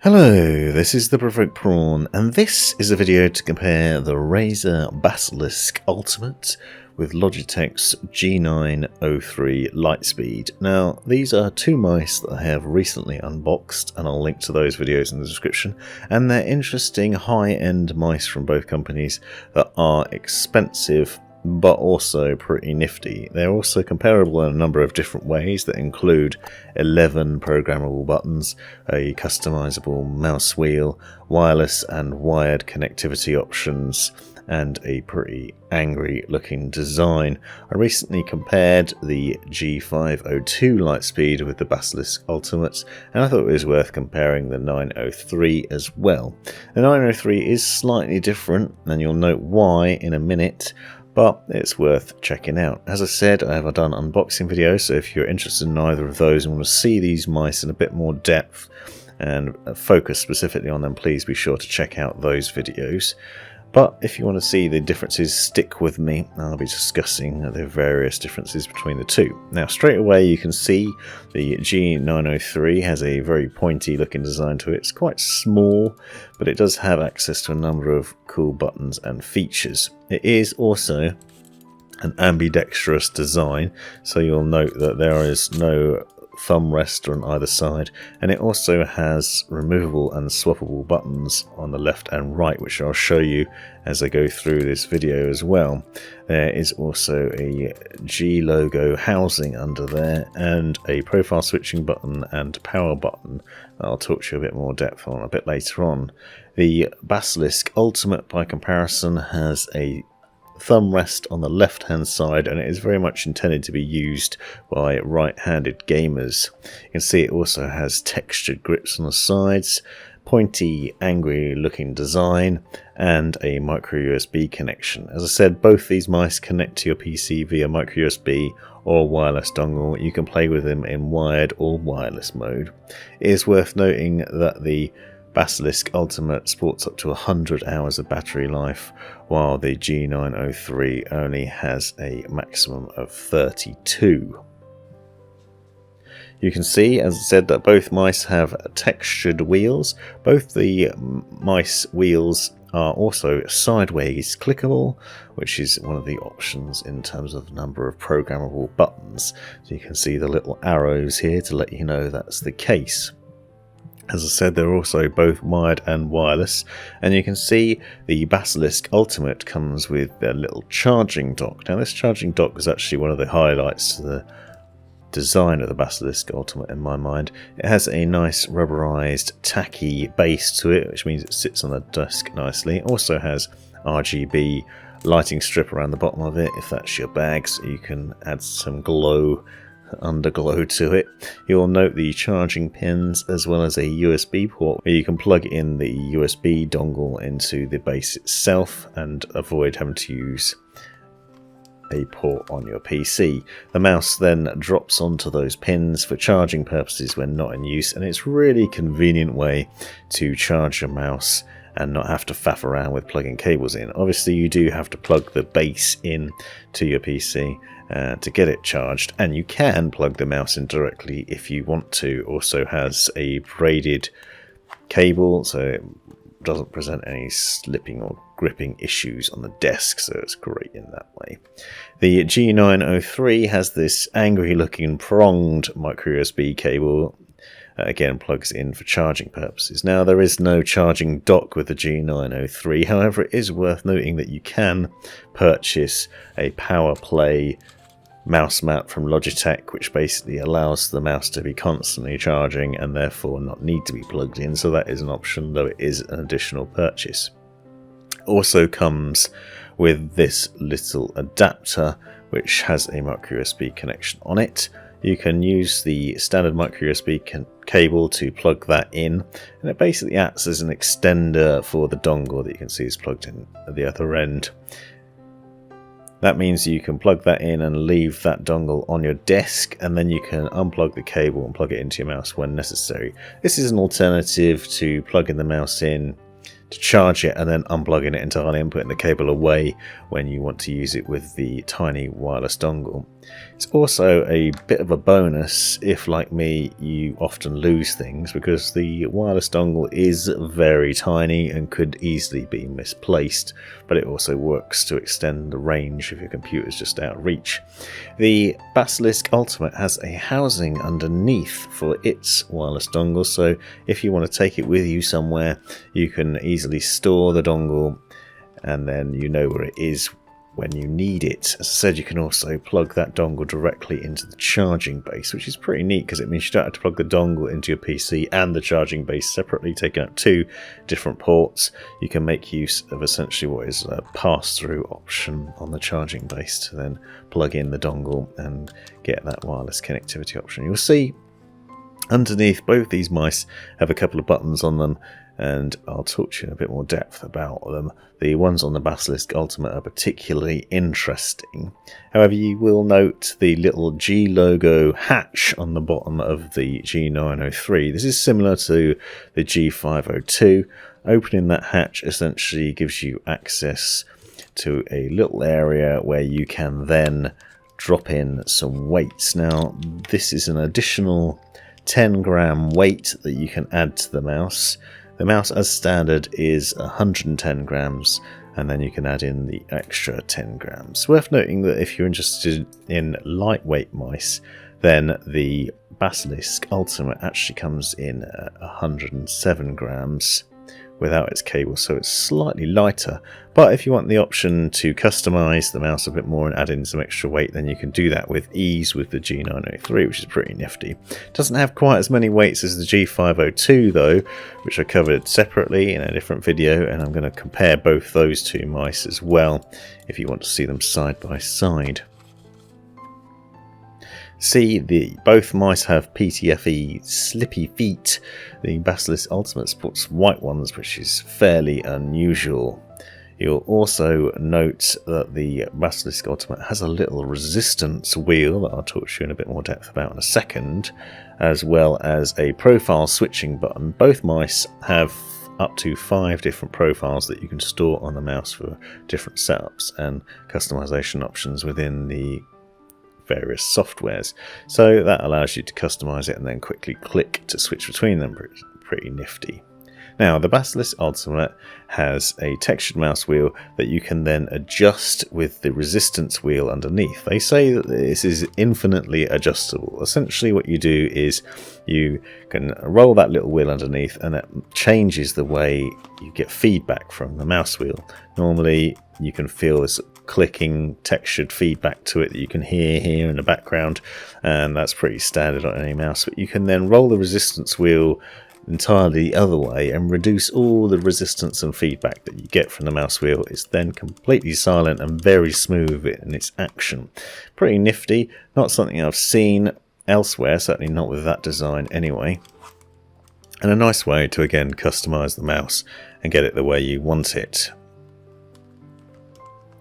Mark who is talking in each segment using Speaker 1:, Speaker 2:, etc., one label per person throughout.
Speaker 1: Hello, this is the Provoked Prawn, and this is a video to compare the Razer Basilisk Ultimate with Logitech's G903 Lightspeed. Now, these are two mice that I have recently unboxed, and I'll link to those videos in the description, and they're interesting high-end mice from both companies that are expensive but also pretty nifty. They're also comparable in a number of different ways that include 11 programmable buttons, a customizable mouse wheel, wireless and wired connectivity options, and a pretty angry looking design. I recently compared the G903 Lightspeed with the Basilisk Ultimate, and I thought it was worth comparing the 903 as well. The 903 is slightly different, and you'll note why in a minute, but it's worth checking out. As I said, I have done unboxing videos, so if you're interested in either of those and want to see these mice in a bit more depth and focus specifically on them, please be sure to check out those videos. But if you want to see the differences, stick with me. I'll be discussing the various differences between the two. Now, straight away you can see the G903 has a very pointy looking design to it. It's quite small, but it does have access to a number of cool buttons and features. It is also an ambidextrous design, so you'll note that there is no thumb rest on either side, and it also has removable and swappable buttons on the left and right, which I'll show you as I go through this video as well. There is also a G logo housing under there, and a profile switching button and power button I'll talk to you a bit more depth on a bit later on. The Basilisk Ultimate, by comparison, has a thumb rest on the left hand side, and it is very much intended to be used by right-handed gamers. You can see it also has textured grips on the sides, pointy angry looking design, and a micro USB connection. As I said, both these mice connect to your PC via micro USB or wireless dongle. You can play with them in wired or wireless mode. It is worth noting that the Basilisk Ultimate sports up to 100 hours of battery life, while the G903 only has a maximum of 32. You can see, as I said, that both mice have textured wheels. Both the mice wheels are also sideways clickable, which is one of the options in terms of number of programmable buttons. So you can see the little arrows here to let you know that's the case. As I said, they're also both wired and wireless, and you can see the Basilisk Ultimate comes with a little charging dock. Now, this charging dock is actually one of the highlights to the design of the Basilisk Ultimate in my mind. It has a nice rubberized tacky base to it, which means it sits on the desk nicely. It also has RGB lighting strip around the bottom of it, if that's your bag, so you can add some underglow to it. You'll note the charging pins as well as a USB port where you can plug in the USB dongle into the base itself and avoid having to use a port on your PC. The mouse then drops onto those pins for charging purposes when not in use, and it's a really convenient way to charge your mouse and not have to faff around with plugging cables in. Obviously you do have to plug the base in to your PC to get it charged, and you can plug the mouse in directly if you want to. Also has a braided cable, so it doesn't present any slipping or gripping issues on the desk, so it's great in that way. The G903 has this angry looking pronged micro USB cable. Again, plugs in for charging purposes. Now, there is no charging dock with the G903, however it is worth noting that you can purchase a power play mouse mat from Logitech, which basically allows the mouse to be constantly charging and therefore not need to be plugged in, so that is an option, though it is an additional purchase. Also comes with this little adapter which has a micro USB connection on it. You can use the standard micro USB cable to plug that in, and it basically acts as an extender for the dongle that you can see is plugged in at the other end. That means you can plug that in and leave that dongle on your desk, and then you can unplug the cable and plug it into your mouse when necessary. This is an alternative to plugging the mouse in to charge it and then unplugging it entirely and putting the cable away when you want to use it with the tiny wireless dongle. It's also a bit of a bonus if, like me, you often lose things, because the wireless dongle is very tiny and could easily be misplaced, but it also works to extend the range if your computer is just out of reach. The Basilisk Ultimate has a housing underneath for its wireless dongle, so if you want to take it with you somewhere, you can easily store the dongle and then you know where it is when you need it. As I said, you can also plug that dongle directly into the charging base, which is pretty neat because it means you don't have to plug the dongle into your PC and the charging base separately, taking up two different ports. You can make use of essentially what is a pass-through option on the charging base to then plug in the dongle and get that wireless connectivity option. You'll see underneath both these mice have a couple of buttons on them, and I'll talk to you in a bit more depth about them. The ones on the Basilisk Ultimate are particularly interesting. However, you will note the little G logo hatch on the bottom of the G903. This is similar to the G502. Opening that hatch essentially gives you access to a little area where you can then drop in some weights. Now, this is an additional 10-gram weight that you can add to the mouse. The mouse as standard is 110 grams, and then you can add in the extra 10 grams. Worth noting that if you're interested in lightweight mice, then the Basilisk Ultimate actually comes in at 107 grams without its cable, so it's slightly lighter. But if you want the option to customize the mouse a bit more and add in some extra weight, then you can do that with ease with the G903, which is pretty nifty. It doesn't have quite as many weights as the G502 though, which I covered separately in a different video, and I'm going to compare both those two mice as well if you want to see them side by side. See, both mice have PTFE slippy feet. The Basilisk Ultimate sports white ones, which is fairly unusual. You'll also note that the Basilisk Ultimate has a little resistance wheel that I'll talk to you in a bit more depth about in a second, as well as a profile switching button. Both mice have up to 5 different profiles that you can store on the mouse for different setups and customization options within the various softwares, so that allows you to customize it and then quickly click to switch between them. Pretty nifty. Now, the Basilisk Ultimate has a textured mouse wheel that you can then adjust with the resistance wheel underneath. They say that this is infinitely adjustable. Essentially what you do is you can roll that little wheel underneath and that changes the way you get feedback from the mouse wheel. Normally you can feel this clicking textured feedback to it that you can hear here in the background, and that's pretty standard on any mouse. But you can then roll the resistance wheel entirely the other way and reduce all the resistance and feedback that you get from the mouse wheel. It's then completely silent and very smooth in its action. Pretty nifty. Not something I've seen elsewhere, certainly not with that design anyway. And a nice way to again customize the mouse and get it the way you want it.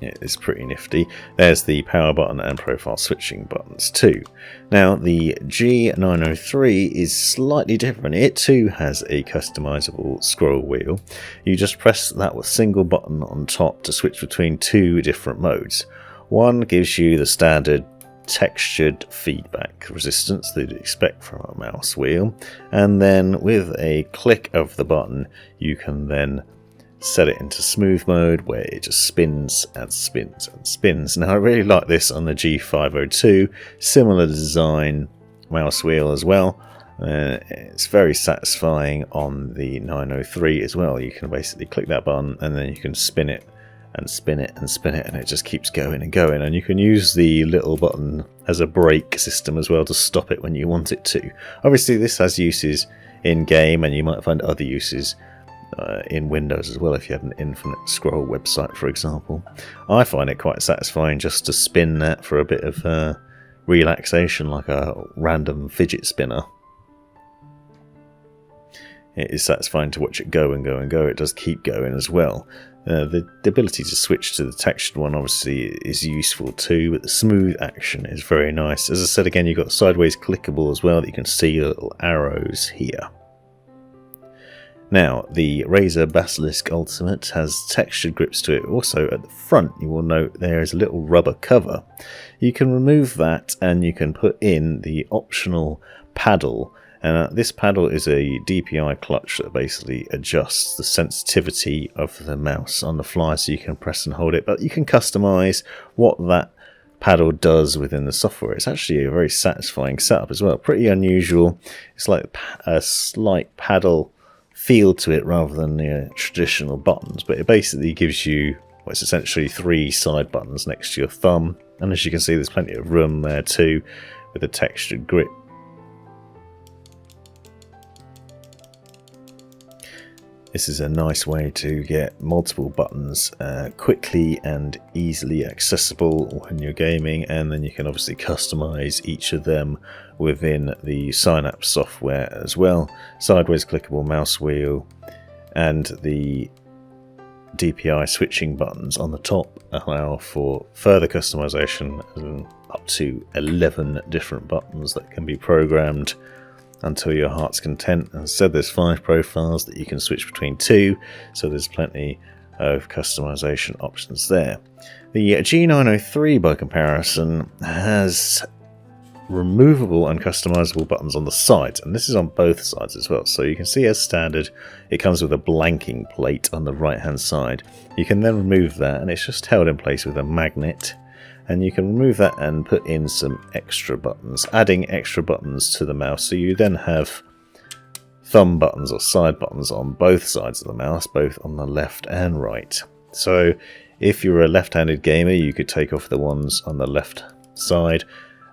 Speaker 1: It is pretty nifty. There's the power button and profile switching buttons too. Now, the G903 is slightly different. It too has a customizable scroll wheel. You just press that single button on top to switch between 2 different modes. One gives you the standard textured feedback resistance that you'd expect from a mouse wheel, and then with a click of the button you can then set it into smooth mode where it just spins and spins and spins. Now, I really like this on the G502, similar design mouse wheel as well. It's very satisfying on the 903 as well. You can basically click that button and then you can spin it and spin it and spin it, and it just keeps going and going. And you can use the little button as a brake system as well to stop it when you want it to. Obviously this has uses in game, and you might find other uses in Windows as well if you have an infinite scroll website, for example. I find it quite satisfying just to spin that for a bit of relaxation, like a random fidget spinner. It is satisfying to watch it go and go and go. It does keep going as well. The ability to switch to the textured one obviously is useful too, but the smooth action is very nice. As I said again, you've got sideways clickable as well that you can see the little arrows here. Now, the Razer Basilisk Ultimate has textured grips to it. Also, at the front, you will note there is a little rubber cover. You can remove that and you can put in the optional paddle. And this paddle is a DPI clutch that basically adjusts the sensitivity of the mouse on the fly, so you can press and hold it. But you can customize what that paddle does within the software. It's actually a very satisfying setup as well. Pretty unusual. It's like a slight paddle feel to it rather than the traditional buttons, but it basically gives you, well, it's essentially 3 side buttons next to your thumb, and as you can see there's plenty of room there too with a textured grip. This is a nice way to get multiple buttons quickly and easily accessible when you're gaming, and then you can obviously customize each of them within the Synapse software as well. Sideways clickable mouse wheel and the DPI switching buttons on the top allow for further customization, up to 11 different buttons that can be programmed until your heart's content. As I said, there's 5 profiles that you can switch between 2, so there's plenty of customization options there. The G903 by comparison has removable and customizable buttons on the sides, and this is on both sides as well. So you can see as standard it comes with a blanking plate on the right hand side. You can then remove that and it's just held in place with a magnet, and you can remove that and put in some extra buttons, adding extra buttons to the mouse. So you then have thumb buttons or side buttons on both sides of the mouse, both on the left and right. So if you're a left-handed gamer, you could take off the ones on the left side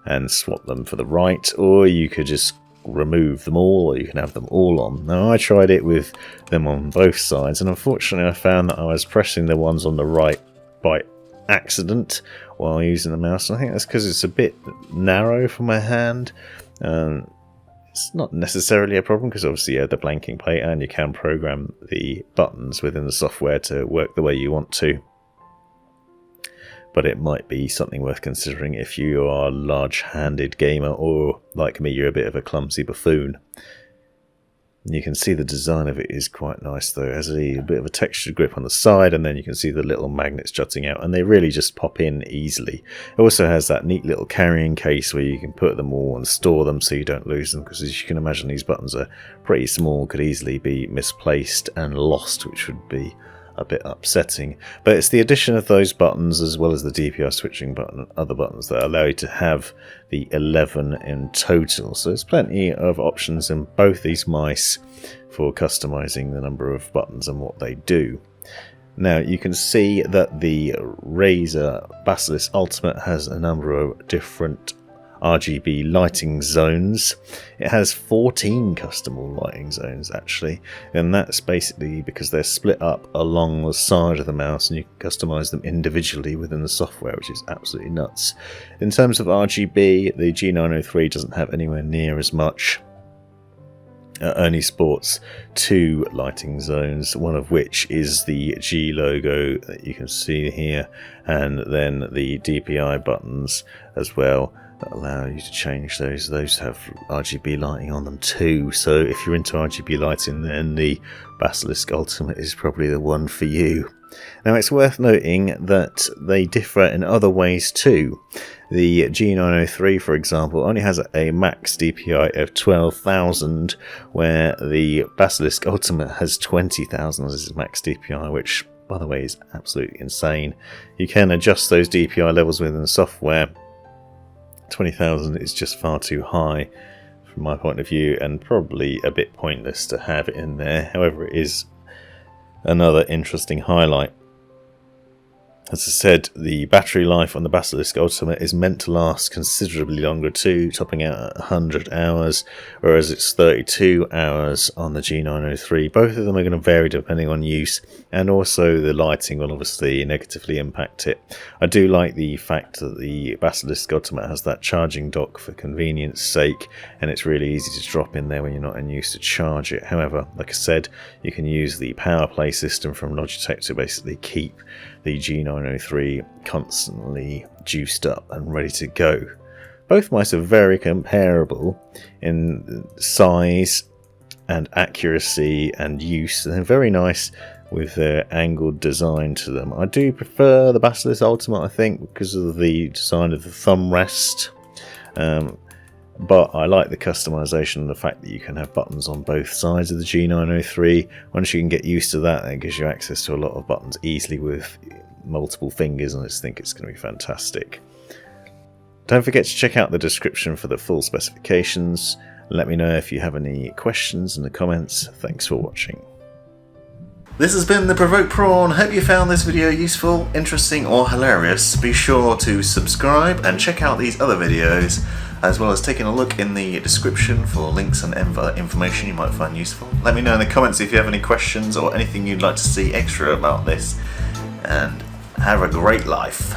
Speaker 1: and swap them for the right, or you could just remove them all, or you can have them all on. Now I tried it with them on both sides, and unfortunately I found that I was pressing the ones on the right by accident while using the mouse. I think that's because it's a bit narrow for my hand. It's not necessarily a problem because obviously you have the blanking plate and you can program the buttons within the software to work the way you want to. But it might be something worth considering if you are a large-handed gamer, or like me, you're a bit of a clumsy buffoon. You can see the design of it is quite nice though. It has a bit of a textured grip on the side, and then you can see the little magnets jutting out, and they really just pop in easily. It also has that neat little carrying case where you can put them all and store them so you don't lose them, because as you can imagine these buttons are pretty small, could easily be misplaced and lost, which would be a bit upsetting. But it's the addition of those buttons as well as the DPI switching button and other buttons that allow you to have the 11 in total. So there's plenty of options in both these mice for customizing the number of buttons and what they do. Now you can see that the Razer Basilisk Ultimate has a number of different RGB lighting zones. It has 14 customable lighting zones actually, and that's basically because they're split up along the side of the mouse and you can customize them individually within the software, which is absolutely nuts. In terms of RGB, the G903 doesn't have anywhere near as much. Only sports 2 lighting zones, one of which is the G logo that you can see here, and then the DPI buttons as well that allow you to change those. Those have RGB lighting on them too, so if you're into RGB lighting, then the Basilisk Ultimate is probably the one for you. Now it's worth noting that they differ in other ways too. The G903, for example, only has a max DPI of 12,000, where the Basilisk Ultimate has 20,000 as its max DPI, which by the way is absolutely insane. You can adjust those DPI levels within the software. 20,000 is just far too high from my point of view, and probably a bit pointless to have it in there. However, it is another interesting highlight. As I said, the battery life on the Basilisk Ultimate is meant to last considerably longer too, topping out at 100 hours, whereas it's 32 hours on the G903. Both of them are going to vary depending on use, and also the lighting will obviously negatively impact it. I do like the fact that the Basilisk Ultimate has that charging dock for convenience sake, and it's really easy to drop in there when you're not in use to charge it. However, like I said, you can use the power play system from Logitech to basically keep the G903 constantly juiced up and ready to go. Both mice are very comparable in size and accuracy and use. They're very nice with their angled design to them. I do prefer the Basilisk Ultimate, I think, because of the design of the thumb rest. But I like the customization and the fact that you can have buttons on both sides of the G903. Once you can get used to that, it gives you access to a lot of buttons easily with multiple fingers, and I just think it's going to be fantastic. Don't forget to check out the description for the full specifications. Let me know if you have any questions in the comments. Thanks for watching. This has been the Provoked Prawn. Hope you found this video useful, interesting or hilarious. Be sure to subscribe and check out these other videos, as well as taking a look in the description for links and other information you might find useful. Let me know in the comments if you have any questions or anything you'd like to see extra about this, and have a great life.